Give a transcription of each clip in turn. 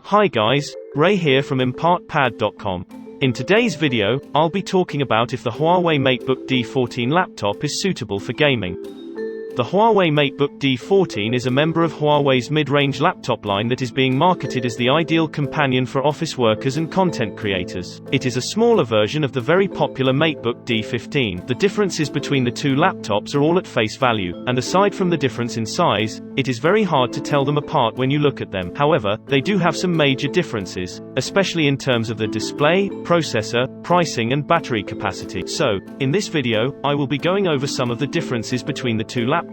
Hi guys, Ray here from ImpartPad.com. In today's video, I'll be talking about if the Huawei MateBook D14 laptop is suitable for gaming. The Huawei MateBook D14 is a member of Huawei's mid-range laptop line that is being marketed as the ideal companion for office workers and content creators. It is a smaller version of the very popular MateBook D15. The differences between the two laptops are all at face value, and aside from the difference in size, it is very hard to tell them apart when you look at them. However, they do have some major differences, especially in terms of the display, processor, pricing and battery capacity. So, in this video, I will be going over some of the differences between the two laptops,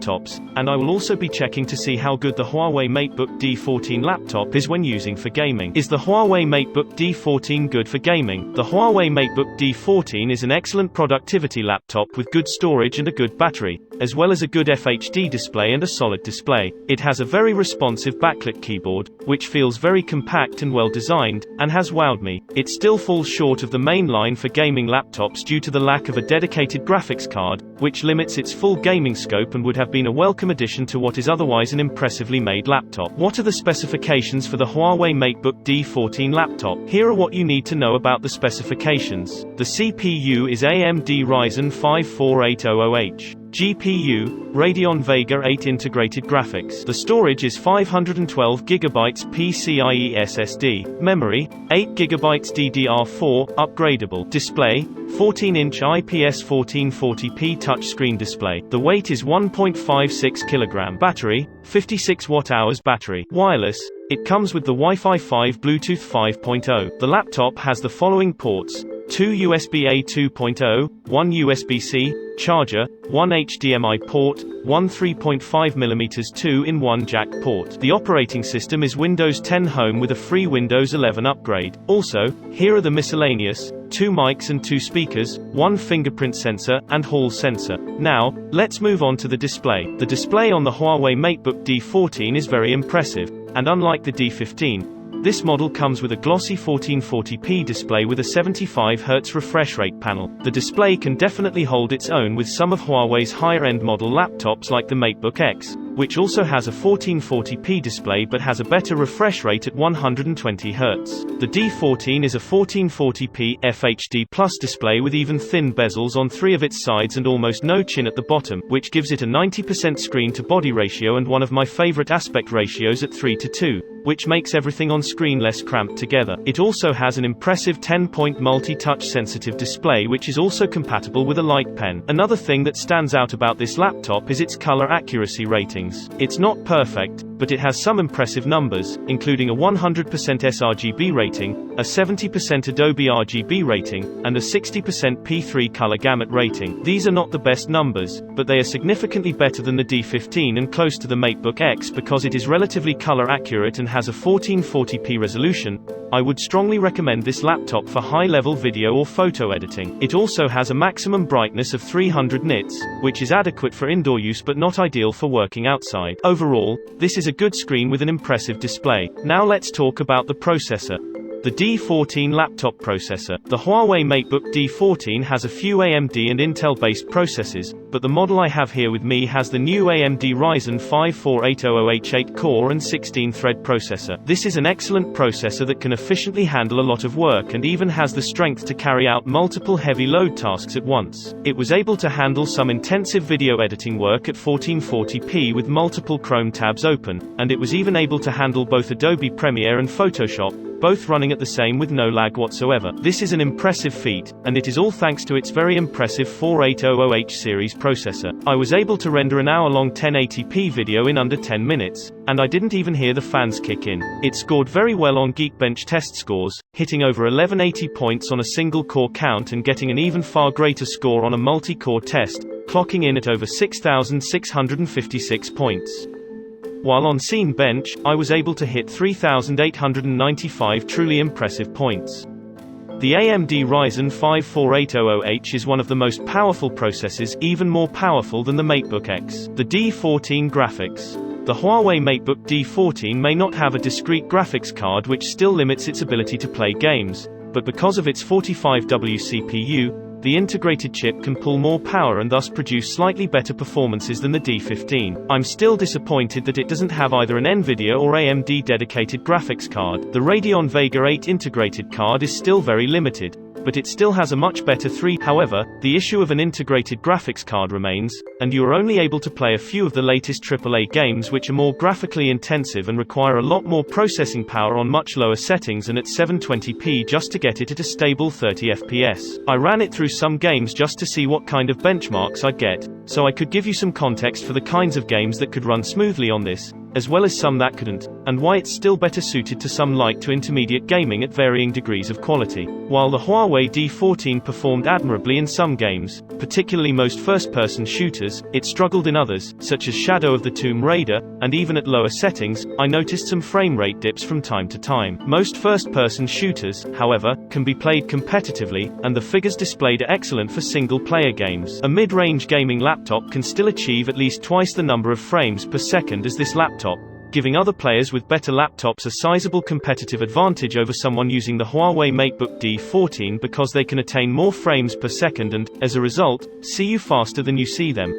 and I will also be checking to see how good the Huawei MateBook D14 laptop is when using for gaming. Is the Huawei MateBook D14 good for gaming? The Huawei MateBook D14 is an excellent productivity laptop with good storage and a good battery, as well as a good FHD display and a solid display. It has a very responsive backlit keyboard, which feels very compact and well designed, and has wowed me. It still falls short of the main line for gaming laptops due to the lack of a dedicated graphics card, which limits its full gaming scope and would have been a welcome addition to what is otherwise an impressively made laptop. What are the specifications for the Huawei MateBook D14 laptop? Here are what you need to know about the specifications. The CPU is AMD Ryzen 5480H. GPU, Radeon Vega 8 integrated graphics. The storage is 512GB PCIe SSD. Memory, 8GB DDR4, upgradable. Display, 14-inch IPS 1440p touchscreen display. The weight is 1.56 kg. Battery, 56 Wh battery. Wireless, it comes with the Wi-Fi 5 Bluetooth 5.0. The laptop has the following ports: 2 USB-A 2.0, 1 USB-C, charger, 1 HDMI port, 1 3.5mm 2-in-1 jack port. The operating system is Windows 10 Home with a free Windows 11 upgrade. Also, here are the miscellaneous: 2 mics and 2 speakers, 1 fingerprint sensor, and hall sensor. Now, let's move on to the display. The display on the Huawei MateBook D14 is very impressive, and unlike the D15, this model comes with a glossy 1440p display with a 75Hz refresh rate panel. The display can definitely hold its own with some of Huawei's higher-end model laptops like the MateBook X, which also has a 1440p display but has a better refresh rate at 120Hz. The D14 is a 1440p FHD Plus display with even thin bezels on 3 of its sides and almost no chin at the bottom, which gives it a 90% screen-to-body ratio and one of my favorite aspect ratios at 3:2, which makes everything on screen less cramped together. It also has an impressive 10-point multi-touch sensitive display which is also compatible with a light pen. Another thing that stands out about this laptop is its color accuracy ratings. It's not perfect, but it has some impressive numbers, including a 100% SRGB rating, a 70% Adobe RGB rating, and a 60% P3 color gamut rating. These are not the best numbers, but they are significantly better than the D15 and close to the MateBook X because it is relatively color accurate and has a 1440p resolution. I would strongly recommend this laptop for high-level video or photo editing. It also has a maximum brightness of 300 nits, which is adequate for indoor use but not ideal for working outside. Overall, this is a good screen with an impressive display. Now let's talk about the processor. The D14 laptop processor. The Huawei MateBook D14 has a few AMD and Intel-based processors, but the model I have here with me has the new AMD Ryzen 5480H 8-core and 16-thread processor. This is an excellent processor that can efficiently handle a lot of work and even has the strength to carry out multiple heavy load tasks at once. It was able to handle some intensive video editing work at 1440p with multiple Chrome tabs open, and it was even able to handle both Adobe Premiere and Photoshop, both running at the same with no lag whatsoever. This is an impressive feat, and it is all thanks to its very impressive 4800H series processor. I was able to render an hour-long 1080p video in under 10 minutes, and I didn't even hear the fans kick in. It scored very well on Geekbench test scores, hitting over 1180 points on a single core count and getting an even far greater score on a multi-core test, clocking in at over 6,656 points. While on Scene Bench, I was able to hit 3,895 truly impressive points. The AMD Ryzen 5480H is one of the most powerful processors, even more powerful than the MateBook X. The D14 graphics. The Huawei MateBook D14 may not have a discrete graphics card which still limits its ability to play games, but because of its 45W CPU, the integrated chip can pull more power and thus produce slightly better performances than the D15. I'm still disappointed that it doesn't have either an NVIDIA or AMD dedicated graphics card. The Radeon Vega 8 integrated card is still very limited, but it still has a much better 3. However, the issue of an integrated graphics card remains, and you are only able to play a few of the latest AAA games which are more graphically intensive and require a lot more processing power on much lower settings and at 720p just to get it at a stable 30 FPS. I ran it through some games just to see what kind of benchmarks I'd get, so I could give you some context for the kinds of games that could run smoothly on this, as well as some that couldn't, and why it's still better suited to some light to intermediate gaming at varying degrees of quality. While the Huawei D14 performed admirably in some games, particularly most first-person shooters, it struggled in others, such as Shadow of the Tomb Raider, and even at lower settings, I noticed some frame rate dips from time to time. Most first-person shooters, however, can be played competitively, and the figures displayed are excellent for single-player games. A mid-range gaming laptop can still achieve at least twice the number of frames per second as this laptop, giving other players with better laptops a sizable competitive advantage over someone using the Huawei MateBook D14 because they can attain more frames per second and, as a result, see you faster than you see them.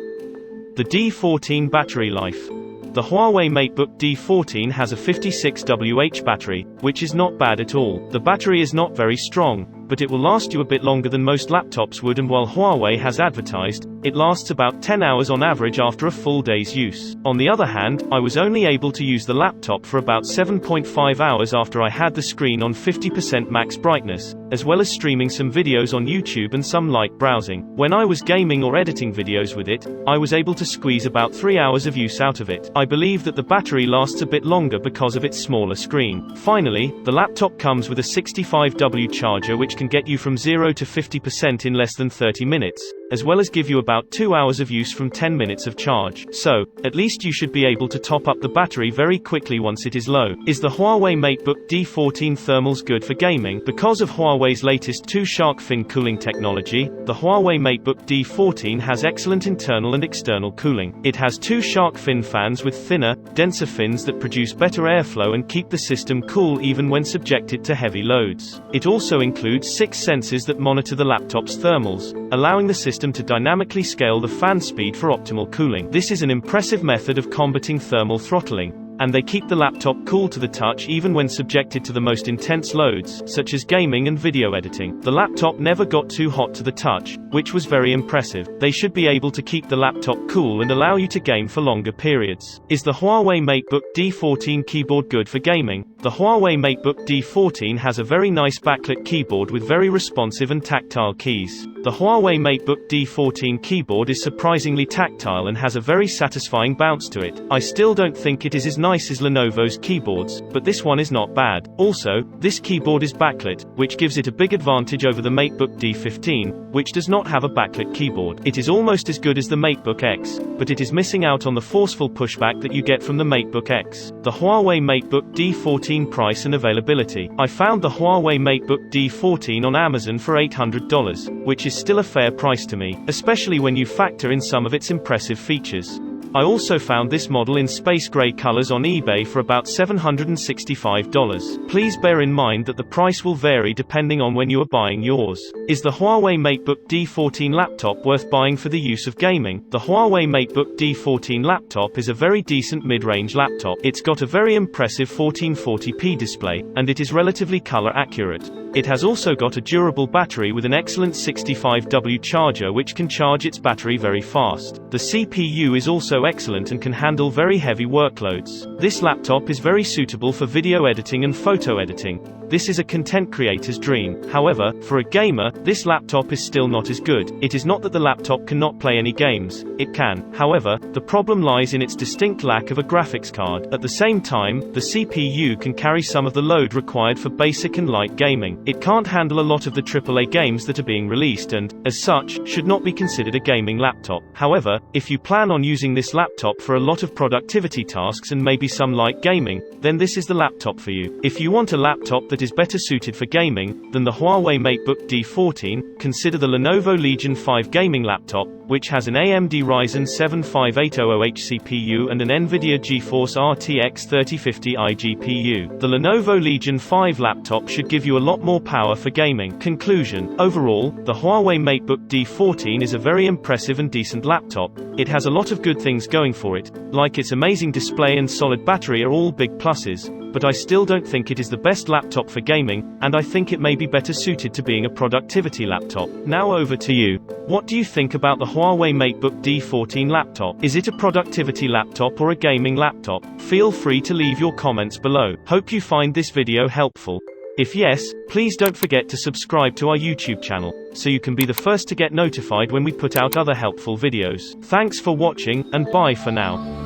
The D14 battery life. The Huawei MateBook D14 has a 56Wh battery, which is not bad at all. The battery is not very strong, but it will last you a bit longer than most laptops would, and while Huawei has advertised, it lasts about 10 hours on average after a full day's use. On the other hand, I was only able to use the laptop for about 7.5 hours after I had the screen on 50% max brightness, as well as streaming some videos on YouTube and some light browsing. When I was gaming or editing videos with it, I was able to squeeze about 3 hours of use out of it. I believe that the battery lasts a bit longer because of its smaller screen. Finally, the laptop comes with a 65W charger which can get you from 0 to 50% in less than 30 minutes, as well as give you about 2 hours of use from 10 minutes of charge. So, at least you should be able to top up the battery very quickly once it is low. Is the Huawei MateBook D14 thermals good for gaming? Because of Huawei's latest 2 shark fin cooling technology, the Huawei MateBook D14 has excellent internal and external cooling. It has 2 shark fin fans with thinner, denser fins that produce better airflow and keep the system cool even when subjected to heavy loads. It also includes 6 sensors that monitor the laptop's thermals, allowing the system to dynamically scale the fan speed for optimal cooling. This is an impressive method of combating thermal throttling, and they keep the laptop cool to the touch even when subjected to the most intense loads, such as gaming and video editing. The laptop never got too hot to the touch, which was very impressive. They should be able to keep the laptop cool and allow you to game for longer periods. Is the Huawei MateBook D14 keyboard good for gaming? The Huawei MateBook D14 has a very nice backlit keyboard with very responsive and tactile keys. The Huawei MateBook D14 keyboard is surprisingly tactile and has a very satisfying bounce to it. I still don't think it is as nice as Lenovo's keyboards, but this one is not bad. Also, this keyboard is backlit, which gives it a big advantage over the MateBook D15, which does not have a backlit keyboard. It is almost as good as the MateBook X, but it is missing out on the forceful pushback that you get from the MateBook X. The Huawei MateBook D14 price and availability. I found the Huawei MateBook D14 on Amazon for $800, which is still a fair price to me, especially when you factor in some of its impressive features. I also found this model in space gray colors on eBay for about $765. Please bear in mind that the price will vary depending on when you are buying yours. Is the Huawei MateBook D14 laptop worth buying for the use of gaming? The Huawei MateBook D14 laptop is a very decent mid-range laptop. It's got a very impressive 1440p display, and it is relatively color accurate. It has also got a durable battery with an excellent 65W charger which can charge its battery very fast. The CPU is also excellent and can handle very heavy workloads. This laptop is very suitable for video editing and photo editing. This is a content creator's dream. However, for a gamer, this laptop is still not as good. It is not that the laptop cannot play any games. It can. However, the problem lies in its distinct lack of a graphics card. At the same time, the CPU can carry some of the load required for basic and light gaming. It can't handle a lot of the AAA games that are being released and, as such, should not be considered a gaming laptop. However, if you plan on using this laptop for a lot of productivity tasks and maybe some light gaming, then this is the laptop for you. If you want a laptop that that is better suited for gaming than the Huawei MateBook D14, consider the Lenovo Legion 5 gaming laptop, which has an AMD Ryzen 7 5800H CPU and an NVIDIA GeForce RTX 3050i GPU. The Lenovo Legion 5 laptop should give you a lot more power for gaming. Conclusion: overall, the Huawei MateBook D14 is a very impressive and decent laptop. It has a lot of good things going for it, like its amazing display and solid battery are all big pluses, but I still don't think it is the best laptop for gaming, and I think it may be better suited to being a productivity laptop. Now over to you. What do you think about the Huawei MateBook D14 laptop? Is it a productivity laptop or a gaming laptop? Feel free to leave your comments below. Hope you find this video helpful. If yes, please don't forget to subscribe to our YouTube channel, so you can be the first to get notified when we put out other helpful videos. Thanks for watching, and bye for now.